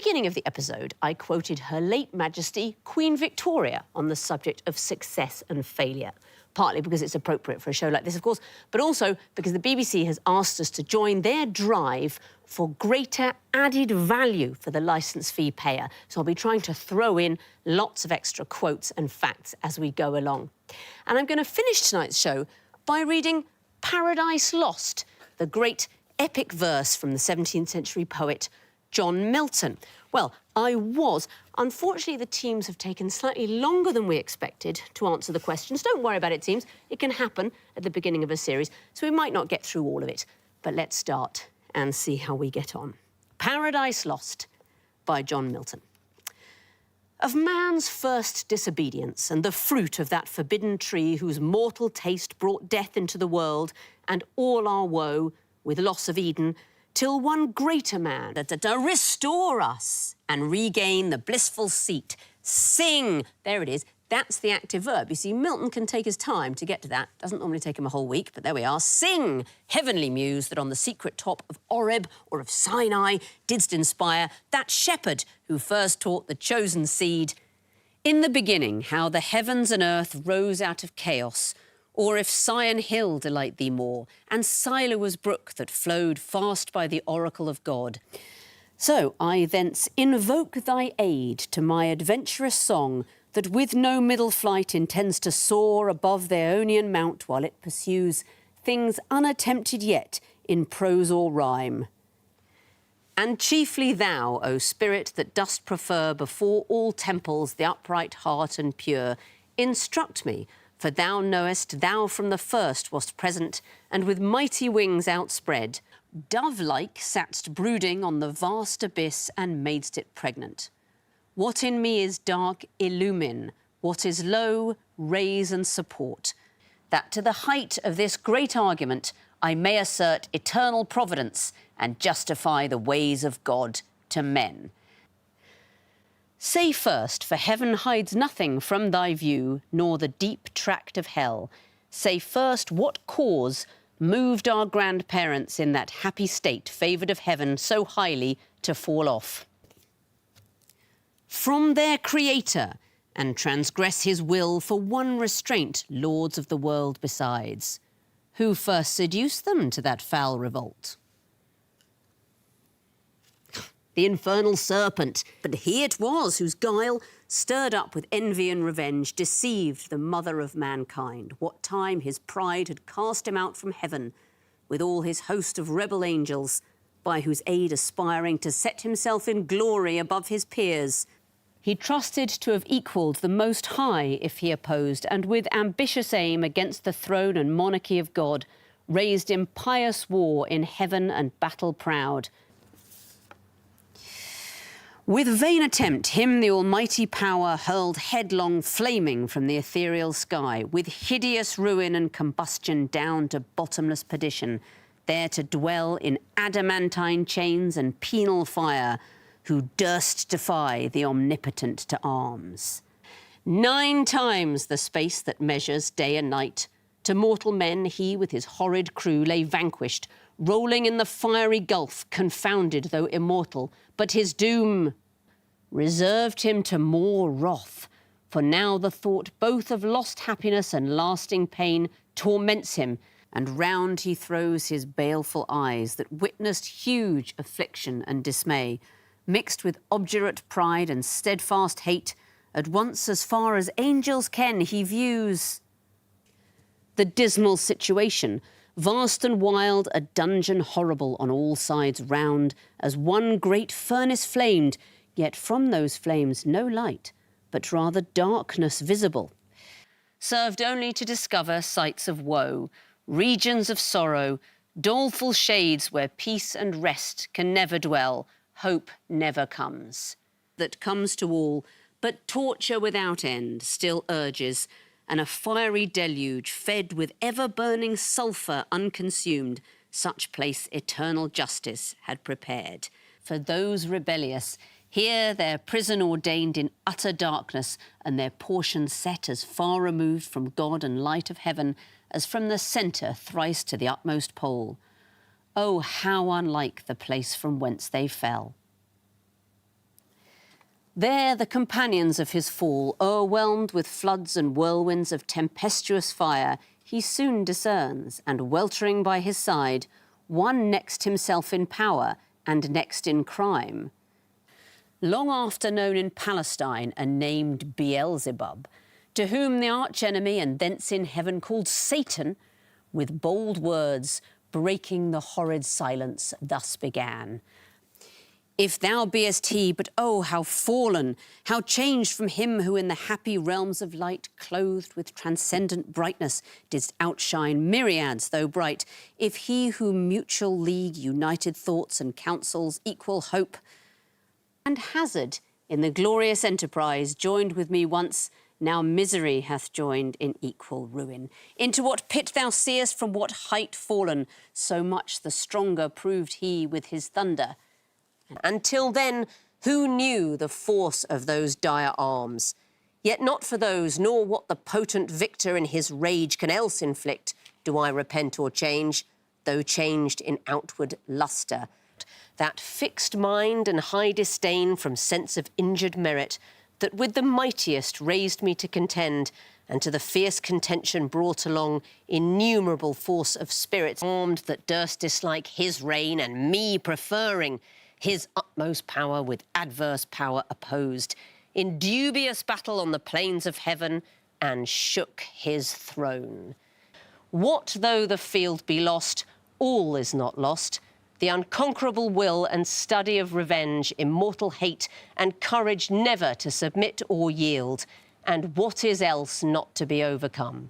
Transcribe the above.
beginning of the episode, I quoted Her late Majesty Queen Victoria on the subject of success and failure. Partly because it's appropriate for a show like this, of course, but also because the BBC has asked us to join their drive for greater added value for the licence fee payer. So I'll be trying to throw in lots of extra quotes and facts as we go along. And I'm going to finish tonight's show by reading Paradise Lost, the great epic verse from the 17th century poet John Milton. Well, unfortunately, the teams have taken slightly longer than we expected to answer the questions. Don't worry about it, teams. It can happen at the beginning of a series, so we might not get through all of it. But let's start and see how we get on. Paradise Lost by John Milton. Of man's first disobedience and the fruit of that forbidden tree whose mortal taste brought death into the world and all our woe with loss of Eden, till one greater man that restore us and regain the blissful seat. Sing, there it is, that's the active verb. You see, Milton can take his time to get to that. Doesn't normally take him a whole week, but there we are. Sing, heavenly muse, that on the secret top of Oreb or of Sinai didst inspire that shepherd who first taught the chosen seed. In the beginning, how the heavens and earth rose out of chaos, or if Sion hill delight thee more, and Siloa's brook that flowed fast by the oracle of God. So I thence invoke thy aid to my adventurous song, that with no middle flight intends to soar above the Aeonian mount while it pursues things unattempted yet in prose or rhyme. And chiefly thou, O spirit, that dost prefer before all temples the upright heart and pure, instruct me, for thou knowest thou from the first wast present, and with mighty wings outspread, dove-like satst brooding on the vast abyss and madest it pregnant. What in me is dark, illumine, what is low, raise and support, that to the height of this great argument I may assert eternal providence and justify the ways of God to men. Say first, for heaven hides nothing from thy view, nor the deep tract of hell. Say first, what cause moved our grandparents in that happy state, favoured of heaven so highly, to fall off from their Creator, and transgress his will for one restraint, lords of the world besides? Who first seduced them to that foul revolt? The infernal serpent, but he it was whose guile, stirred up with envy and revenge, deceived the mother of mankind, what time his pride had cast him out from heaven, with all his host of rebel angels, by whose aid aspiring to set himself in glory above his peers. He trusted to have equalled the Most High if he opposed, and with ambitious aim against the throne and monarchy of God, raised impious war in heaven and battle proud. With vain attempt, him the almighty power hurled headlong flaming from the ethereal sky, with hideous ruin and combustion down to bottomless perdition, there to dwell in adamantine chains and penal fire, who durst defy the omnipotent to arms. 9 times the space that measures day and night, to mortal men he with his horrid crew lay vanquished, rolling in the fiery gulf, confounded though immortal, but his doom reserved him to more wrath, for now the thought both of lost happiness and lasting pain torments him, and round he throws his baleful eyes that witnessed huge affliction and dismay, mixed with obdurate pride and steadfast hate, at once as far as angels ken he views the dismal situation, vast and wild, a dungeon horrible on all sides round, as one great furnace flamed, yet from those flames no light, but rather darkness visible, served only to discover sights of woe, regions of sorrow, doleful shades where peace and rest can never dwell, hope never comes. That comes to all, but torture without end still urges, and a fiery deluge fed with ever-burning sulphur unconsumed, such place eternal justice had prepared. For those rebellious, here their prison ordained in utter darkness, and their portion set as far removed from God and light of heaven as from the centre thrice to the utmost pole. Oh, how unlike the place from whence they fell. There the companions of his fall, o'erwhelmed with floods and whirlwinds of tempestuous fire, he soon discerns, and weltering by his side, one next himself in power and next in crime. Long after known in Palestine and named Beelzebub, to whom the archenemy and thence in heaven called Satan, with bold words, breaking the horrid silence, thus began. If thou beest he, but oh, how fallen, how changed from him who in the happy realms of light, clothed with transcendent brightness, didst outshine myriads though bright, if he who mutual league, united thoughts and counsels, equal hope and hazard in the glorious enterprise joined with me once, now misery hath joined in equal ruin. Into what pit thou seest from what height fallen, so much the stronger proved he with his thunder. Until then, who knew the force of those dire arms? Yet not for those, nor what the potent victor in his rage can else inflict, do I repent or change, though changed in outward lustre. That fixed mind and high disdain from sense of injured merit, that with the mightiest raised me to contend, and to the fierce contention brought along innumerable force of spirits armed that durst dislike his reign and me preferring, his utmost power with adverse power opposed, in dubious battle on the plains of heaven, and shook his throne. What though the field be lost, all is not lost. The unconquerable will and study of revenge, immortal hate, and courage never to submit or yield, and what is else not to be overcome.